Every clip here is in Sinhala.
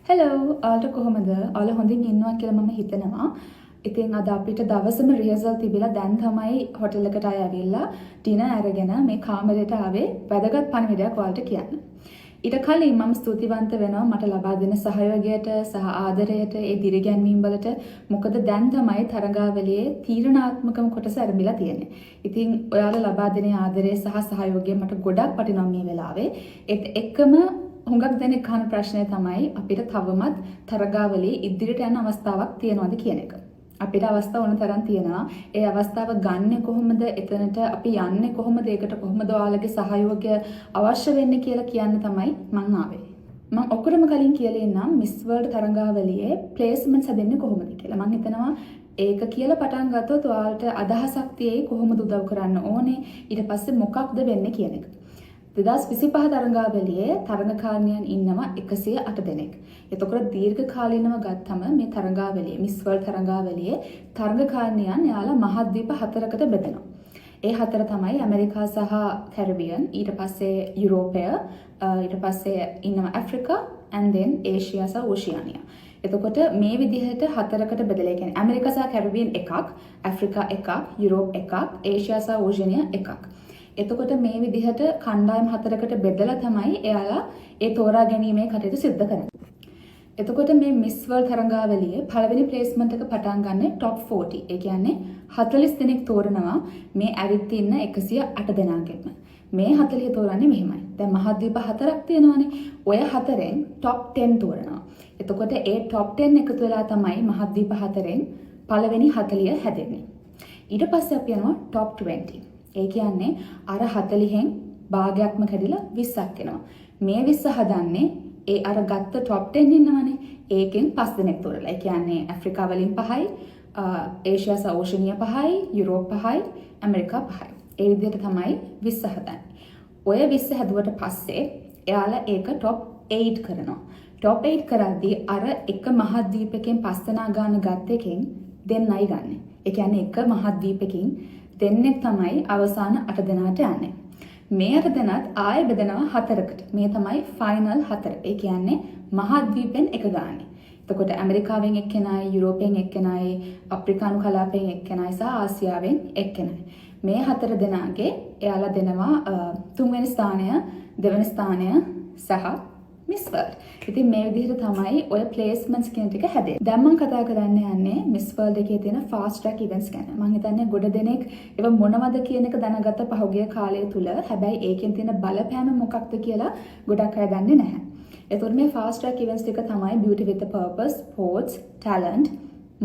හෙලෝ ඔයාලට කොහොමද? ඔයාලා හොඳින් ඉන්නවා කියලා මම හිතනවා. ඉතින් අද අපිට දවසම රිහර්සල් තිබිලා දැන් තමයි හොටෙල් එකට ඇවිල්ලා ඩිනර් අරගෙන මේ කාමරයට ආවේ වැදගත් පණිවිඩයක් ඔයාලට කියන්න. ඊට කලින් මම ස්තුතිවන්ත වෙනවා මට ලබා දෙන සහයෝගයට සහ ආදරයට ඒ දිරිගැන්වීම් වලට. මොකද දැන් තමයි තරඟාවලියේ තීරණාත්මකම කොටස ආරම්භලා තියෙන්නේ. ඉතින් ඔයාලා ලබා දෙන ආදරය සහ සහයෝගය මට ගොඩක් වටිනවා මේ වෙලාවේ. ඒත් එක්කම හුඟක් දෙනෙක් අහන ප්‍රශ්නය තමයි අපිට තවමත් තරගාවලියේ ඉදිරියට යන අවස්ථාවක් තියෙනවද කියන එක. අපිට අවස්ථා ඕන තරම් තියෙනවා. ඒ අවස්ථාව ගන්න කොහොමද? එතනට අපි යන්නේ කොහොමද? ඒකට කොහොමද ඔයාලගේ සහයෝගය අවශ්‍ය වෙන්නේ කියලා කියන්න තමයි මම ආවේ. මම ඔක්කොටම කලින් කියලා ඉන්නම් මිස් වර්ල්ඩ් තරගාවලියේ ප්ලේස්මන්ට්ස් හදන්නේ කොහොමද කියලා. මම හිතනවා ඒක කියලා පටන් ගත්තොත් ඔයාලට අදහසක් තියෙයි කොහොමද උදව් කරන්න ඕනේ, ඊට පස්සේ මොකක්ද වෙන්නේ කියන එක. 2025 තරඟාවලියේ තරඟකාරණියන් ඉන්නවා 108 දෙනෙක්. එතකොට දීර්ඝ කාලීනව ගත්තම මේ තරඟාවලියේ මිස් වර්ල්ඩ් තරඟාවලියේ තරඟකාරණියන් යාලා මහද්වීප 4කට බෙදෙනවා. ඒ 4 තමයි ඇමරිකා සහ කැරිබියන්, ඊට පස්සේ යුරෝපය, ඊට පස්සේ ඉන්නවා ඇෆ්‍රිකා and then ඒෂියා සහ ඕෂියානියා. එතකොට මේ විදිහට 4කට බෙදලා කියන්නේ ඇමරිකා සහ කැරිබියන් එකක්, ඇෆ්‍රිකා එකක්, යුරෝප් එකක්, ඒෂියා සහ ඕෂියානියා එකක්. එතකොට මේ විදිහට කණ්ඩායම් 4කට බෙදලා තමයි එයාලා ඒ තෝරා ගැනීමේ කටයුතු සිදු කරන්නේ. එතකොට මේ මිස් වර්ල්ඩ් තරඟාවලියේ පළවෙනි ප්ලේස්මන්ට් එක පටන් ගන්න top 40. ඒ කියන්නේ 40 දෙනෙක් තෝරනවා මේ ඇවිත් ඉන්න 108 දෙනාගෙන්ම. මේ 40 තෝරන්නේ මෙහෙමයි. දැන් මහද්වීප 4ක් තියෙනවානේ. ඔය 4ෙන් top 10 තෝරනවා. එතකොට ඒ top 10 එකතු වෙලා තමයි මහද්වීප 4ෙන් පළවෙනි 40 හැදෙන්නේ. ඊට පස්සේ අපි යනවා top 20. ඒ කියන්නේ අර 40න් භාගයක්ම කැඩිලා 20ක් එනවා. මේ 20 හදන්නේ ඒ අර ගත්ත top 10 ඉන්නවනේ. ඒකෙන් 5 දෙනෙක් තෝරලා. ඒ කියන්නේ ඇෆ්‍රිකා වලින් 5යි, ඒෂියා සහ ඕෂියානියා 5යි, යුරෝප් 5යි, ඇමරිකා 5යි. ඒ විදිහට තමයි 20 හදන්නේ. ඔය 20 හැදුවට පස්සේ එයාලා ඒක top 8 කරනවා. top 8 කරද්දී අර එක මහද්වීපකෙන් 5 දෙනා ගන්න ගත්ත එකෙන් දෙන්නයි ගන්න. ඒ කියන්නේ එක මහද්වීපකින් දෙන්නෙක් තමයි අවසාන 8 දෙනාට යන්නේ. මේ 8 දෙනාත් ආයෙ බෙදනවා 4කට. මේ තමයි ෆයිනල් 4. ඒ කියන්නේ මහද්වීපෙන් එක ගානේ. එතකොට ඇමරිකාවෙන් එක්කෙනයි, යුරෝපයෙන් එක්කෙනයි, අප්‍රිකානු කලාපයෙන් එක්කෙනයි සහ ආසියාවෙන් එක්කෙනයි. මේ 4 දෙනාගේ එයාලා දෙනවා 3 වෙනි ස්ථානය, 2 වෙනි ස්ථානය සහ මිස් වර්ල්ඩ්. ඉතින් මේ විදිහට තමයි ඔය ප්ලේස්මන්ට්ස් කියන ටික හැදෙන්නේ. දැන් මම කතා කරන්න යන්නේ මිස් වර්ල්ඩ් එකේ තියෙන ෆාස්ට් ට්‍රැක් ඉවෙන්ට්ස් ගැන. මම හිතන්නේ ගොඩ දෙනෙක් ඒව මොනවද කියන එක දැනගත්ත පහුගිය කාලය තුල. හැබැයි ඒකෙන් තියෙන බලපෑම මොකක්ද කියලා ගොඩක් අය දන්නේ නැහැ. ඒතකොට මේ ෆාස්ට් ට්‍රැක් ඉවෙන්ට්ස් ටික තමයි Beauty with a Purpose, Sports, Talent,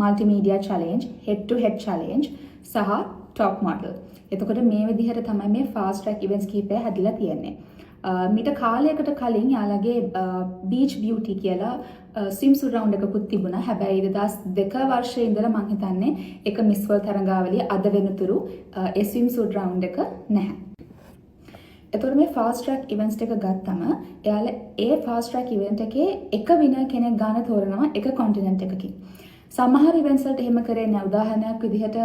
Multimedia Challenge, Head to Head Challenge සහ Top Model. එතකොට මේ විදිහට තමයි මේ ෆාස්ට් ට්‍රැක් ඉවෙන්ට්ස් කීපය හැදිලා තියෙන්නේ. මීට කාලයකට කලින් යාළගේ බීච් බියුටි කියලා ස්විම්සුට් රවුන්ඩ් එකකුත් තිබුණා. හැබැයි 2002 වර්ෂයේ ඉඳලා මම හිතන්නේ ඒක මිස් වර්ල්ඩ් තරඟාවලිය අද වෙනතුරු ඒ ස්විම්සුට් රවුන්ඩ් එක නැහැ. එතකොට මේ ෆාස්ට් ට්‍රැක් ඉවෙන්ට්ස් එක ගත්තම එයාලා ඒ ෆාස්ට් ට්‍රැක් ඉවෙන්ට් එකේ එක විනර් කෙනෙක් ගන්න තෝරනවා එක කොන්ටිනන්ට් එකකින්. සමහර ඉවෙන්ට්ස් වලට එහෙම කරේ නැහැ. උදාහරණයක් විදිහට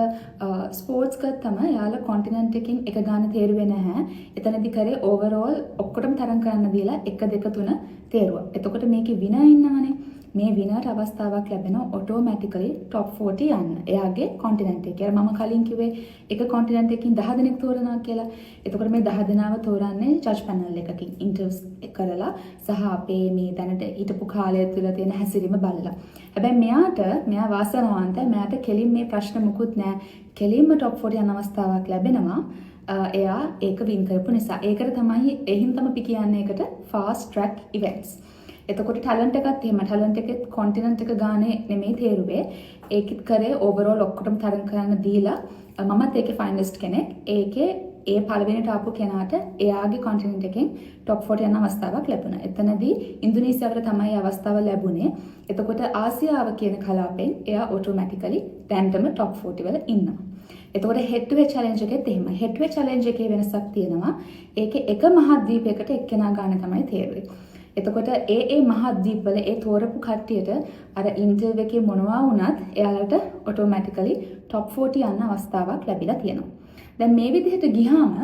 ස්පෝර්ට්ස් ගත්තම යාලා කොන්ටිනන්ට් එකකින් එක ගන්න තේරුවේ නැහැ. එතනදී කරේ ඕවරෝල් ඔක්කොටම තරම් කරන්න දීලා 1 2 3 තේරුවා. එතකොට මේකේ විනර් ඉන්නවනේ. මේ විනර්ට අවස්ථාවක් ලැබෙනවා ඔටෝමැටිකලි top 40 යන්න. එයාගේ කොන්ටිනන්ට් එකේ. මම කලින් කිව්වේ එක කොන්ටිනන්ට් එකකින් 10 දෙනෙක් තෝරනවා කියලා. එතකොට මේ 10 දෙනාව තෝරන්නේ ජජ් පැනල් එකකින් ඉන්ටර්ව්ස් කරලා සහ අපේ මේ දැනට හිටපු කාලය තුළ තියෙන හැසිරීම බලලා. හැබැයි මෙයා වාසනාවන්තයි. මෙයාට කෙලින් මේ ප්‍රශ්න මුකුත් නැහැ. කෙලින්ම top 40 යන අවස්ථාවක් ලැබෙනවා. එයා ඒක වින් කරපු නිසා. ඒකට තමයි එහින් අපි කියන්නේ ඒකට fast track events. එතකොට ටැලන්ට් එකත් එහෙම ටැලන්ට් එකෙත් කොන්ටිනන්ට් එක ගානේ නෙමෙයි තේරුවේ. ඒකෙත් කරේ ඕවරෝල් ඔක්කොටම තරම් කරන්න දීලා මමත් ඒකේ ෆයිනලිස්ට් කෙනෙක්. ඒකේ ඒ පළවෙනිට ආපු කෙනාට එයාගේ කොන්ටිනන්ට් එකෙන් top 40 යන අවස්ථාවක් ලැබුණා. එතනදී ඉන්දුනීසියාවට තමයි අවස්ථාව ලැබුණේ. එතකොට ආසියාව කියන කලාපෙන් එයා ඔටෝමැටිකලි දැන්ටම top 40 වල ඉන්නවා. එතකොට head to head challenge එකෙත් එහෙමයි. head to head challenge එකේ වෙනසක් තියෙනවා. ඒකේ එක මහද්වීපයකට එක්කෙනා ගන්න තමයි තේරුවේ. එතකොට ඒ මහද්වීපවල ඒ තෝරපු කට්ටියට අර ඉන්ටර්වයුව එකේ මොනවා වුණත් එයාලට ඔටෝමැටිකලි top 40 යන අවස්ථාවක් ලැබිලා තියෙනවා. දැන් මේ විදිහට ගියාම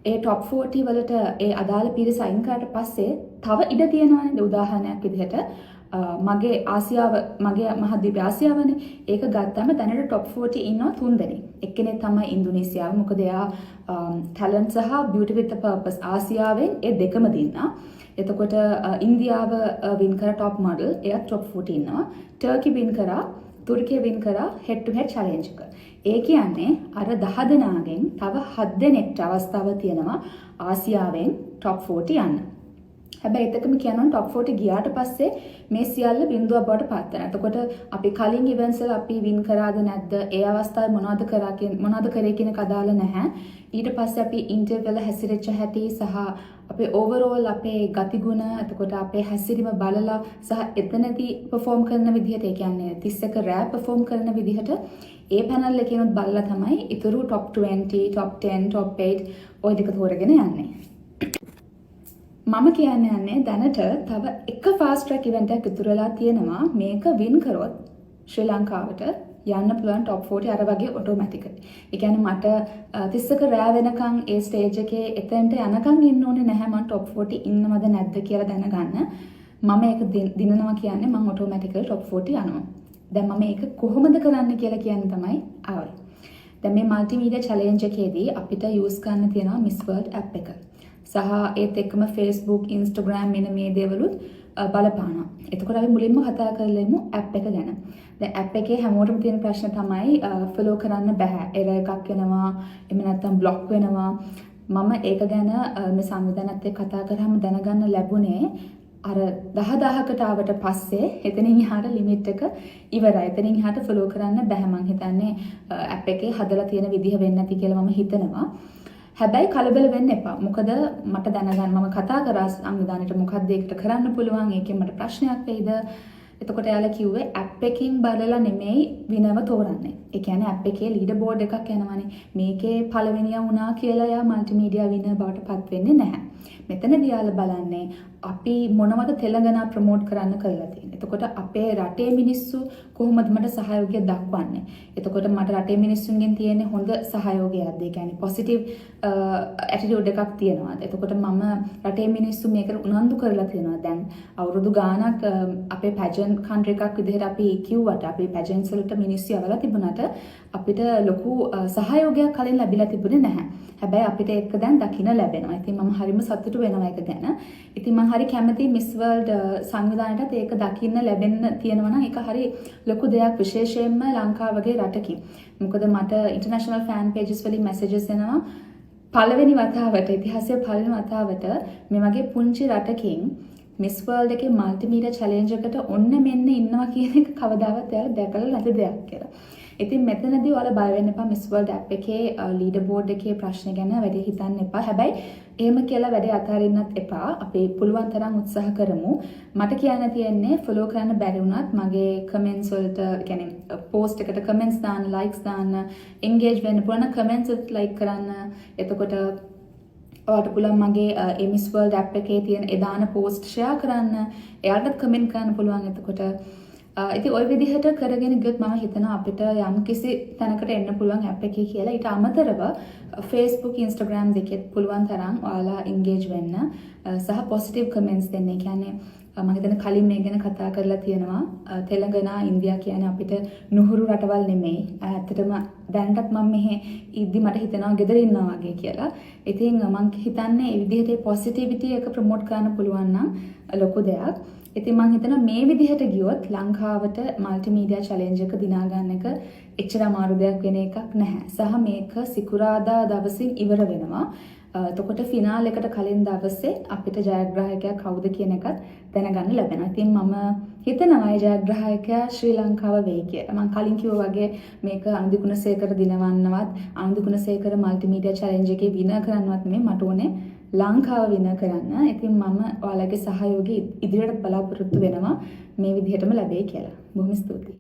ඒ top 40 වලට ඒ අදාළ පිරිස අයින් කරාට පස්සේ තව ඉඩ තියෙනවානේ. උදාහරණයක් විදිහට මගේ ආසියාව මගේ මහද්වීප ආසියාවනේ. ඒක ගත්තම දැනට top 40 ඉන්නවා 3 දෙනෙක්. එක්කෙනෙක් තමයි ඉන්දුනීසියාව. මොකද එයා talent සහ beauty with a purpose ආසියාවෙන් ඒ දෙකම දින්නා. එතකොට ඉන්දියාව වින් කර top model එයා top 40 ඉන්නවා. ටර්කි වින් කරා තුර්කිය වින් කරා head to head challenge එක. ඒ කියන්නේ අර 10 දෙනාගෙන් තව 7 දෙනෙක්ට අවස්ථාව තියෙනවා ආසියාවෙන් top 40 යන්න. හැබැයි එතකම කියනවා top 40 ගියාට පස්සේ මේ සියල්ල බිඳුවක් බවට පත් වෙනවා. එතකොට අපි කලින් events වල අපි වින් කරාද නැද්ද? ඒ අවස්ථාවේ මොනවද කරේ කියන කදාල නැහැ. ඊට පස්සේ අපි ඉන්ටර්විව් වල හැසිරෙච්ච හැටි සහ අපේ overall අපේ ගතිගුණ එතකොට අපේ හැසිරීම බලලා සහ එතනදී perform කරන විදිහට ඒ කියන්නේ 31 රැප් perform කරන විදිහට ඒ පැනල් එකේනොත් බලලා තමයි ඊතුරු top 20, top 10, top 8 ඔය දෙක තෝරගෙන යන්නේ. මම කියන්නේ දැනට තව එක fast track event එකක් ඉතුරු වෙලා තියෙනවා. මේක win කරොත් ශ්‍රී ලංකාවට යන්න පුළුවන් top 40 අර වගේ automatically. ඒ කියන්නේ මට 31 රෑ වෙනකන් ඒ stage එකේ එතෙන්ට යනකන් ඉන්න ඕනේ නැහැ. මම top 40 ඉන්නවද නැද්ද කියලා දැනගන්න. මම ඒක දිනනවා කියන්නේ මම automatically top 40 යනවා. දැන් මම ඒක කොහොමද කරන්න කියලා කියන්න තමයි ආවේ. දැන් මේ multimedia challenge එකේදී අපිට use කරන්න තියෙනවා Miss World app එක. සහ ඒත් එක්කම Facebook, Instagram මෙන්න මේ දේවලුත් බලපානවා. එතකොට අපි මුලින්ම කතා කරලෙමු app එක ගැන. දැන් app එකේ හැමෝටම තියෙන ප්‍රශ්න තමයි follow කරන්න බෑ. error එකක් එනවා, එහෙම නැත්නම් block වෙනවා. මම ඒක ගැන මේ සංවිධානයත් එක්ක කතා කරාම දැනගන්න ලැබුණේ අර 10000කට ආවට පස්සේ එතනින් එහාට limit එක ඉවරයි. එතනින් එහාට follow කරන්න බෑ. මම හිතන්නේ app එකේ හදලා තියෙන විදිහ වෙන්නේ නැති කියලා මම හිතනවා. හැබැයි කලබල වෙන්න එපා. මොකද මට දැනගන්න මම කතා කරා සංවිධානයට මොකක්ද ඒකට කරන්න පුළුවන්. ඒකෙන් මට ප්‍රශ්නයක් වෙයිද? එතකොට එයාලා කිව්වේ app එකකින් බලලා නෙමෙයි විනව තෝරන්නේ. ඒ කියන්නේ app එකේ leader board එකක් යනවනේ. මේකේ පළවෙනියා වුණා කියලා එයා multimedia winner බවට පත් වෙන්නේ නැහැ. මෙතනදී යාලා බලන්නේ අපි මොනවද තෙලඟනා ප්‍රොමෝට් කරන්න කරලා තියෙන්නේ. එතකොට අපේ රටේ මිනිස්සු කොහොමද මට සහයෝගය දක්වන්නේ? එතකොට මට රටේ මිනිස්සුන්ගෙන් තියෙන හොඳ සහයෝගයක්ද? ඒ කියන්නේ positive attitude එකක් තියෙනවාද? එතකොට මම රටේ මිනිස්සු මේකට උනන්දු කරලා තියෙනවා. දැන් අවුරුදු ගාණක් අපේ pageant country එකක් විදිහට අපි කිව්වට අපි pageants වලට මිනිස්සු යවලා තිබුණාට අපිට ලොකු සහයෝගයක් කලින් ලැබිලා තිබුණේ නැහැ. හැබැයි අපිට ඒක දැන් දකින්න ලැබෙනවා. ඉතින් මම හරිම සතුටු වෙනවා ඒක ගැන. ඉතින් මම හරි කැමතියි Miss World සංවිධානයටත් ඒක දකින්න ලැබෙන්න තියෙනවා නම් ඒක හරි ලොකු දෙයක් විශේෂයෙන්ම ලංකාව වගේ රටකින්. මොකද මට international fan pages වලින් messages එනවා පළවෙනි වතාවට ඉතිහාසයේ පළවෙනි වතාවට මේ වගේ පුංචි රටකින් Miss World එකේ multimedia challenge එකට ඔන්න මෙන්න ඉන්නවා කියන එක කවදාවත් එයාලා දැකලා නැති දෙයක් කියලා. ඉතින් මෙතනදී ඔයාලා බය වෙන්න එපා Miss World app එකේ leader board එකේ ප්‍රශ්න ගැන වැඩි හිතන්න එපා. හැබැයි එහෙම කියලා වැඩි අතාරින්නත් එපා. අපි පුළුවන් තරම් උත්සාහ කරමු. මට කියන්න තියෙන්නේ follow කරන්න බැරි වුණත් මගේ comments වලට කියන්නේ post එකට comments දාන්න, likes දාන්න, engage වෙන්න පුළුවන් comments වලට like කරන්න. එතකොට ඔයාලට පුළුවන් මගේ Miss World app එකේ තියෙන එදාන post share කරන්න. එයාලටත් comment කරන්න පුළුවන්. එතකොට ඉතින් ওই විදිහට කරගෙන ගියොත් මම හිතනවා අපිට යම් කිසි තැනකට එන්න පුළුවන් app එකේ කියලා. ඊට අමතරව Facebook, Instagram දෙකෙත් පුළුවන් තරම් ඔයාලා engage වෙන්න සහ positive comments දෙන්න. ඒ කියන්නේ මම හිතන්නේ කලින් මේ ගැන කතා කරලා තියෙනවා. තෙලඟනා, ඉන්දියා කියන්නේ අපිට නුහුරු රටවල් නෙමෙයි. ඇත්තටම දැනටත් මම මෙහෙ ඉද්දි මට හිතෙනවා ගෙදර ඉන්නවා වගේ කියලා. ඉතින් මම හිතන්නේ මේ විදිහට positivity එක promote කරන්න පුළුවන් නම් ලොකු දෙයක්. ඉතින් මම හිතනවා මේ විදිහට ගියොත් ලංකාවට multimedia challenge එක දිනා ගන්න එක එච්චර අමාරු දෙයක් වෙන එකක් නැහැ. සහ මේක සිකුරාදා දවසින් ඉවර වෙනවා. එතකොට ෆිනාල් එකට කලින් දවසේ අපිට ජයග්‍රාහකයා කවුද කියන එකත් දැනගන්න ලැබෙනවා. ඉතින් මම හිතනවා ජයග්‍රාහකයා ශ්‍රී ලංකාව වෙයි කියලා. මම කලින් කිව්වා වගේ මේක අනුදි ගුණසේකර දිනවන්නවත් අනුදි ගුණසේකර multimedia challenge එකේ විනර් කරන්නවත් නෙමෙයි මට ඕනේ ලංකාව විනර් කරන්න. ඉතින් මම ඔයාලගේ සහයෝගය ඉදිරියට බලාපොරොත්තු වෙනවා මේ විදිහටම ලැබෙයි කියලා. බොහොම ස්තුතියි.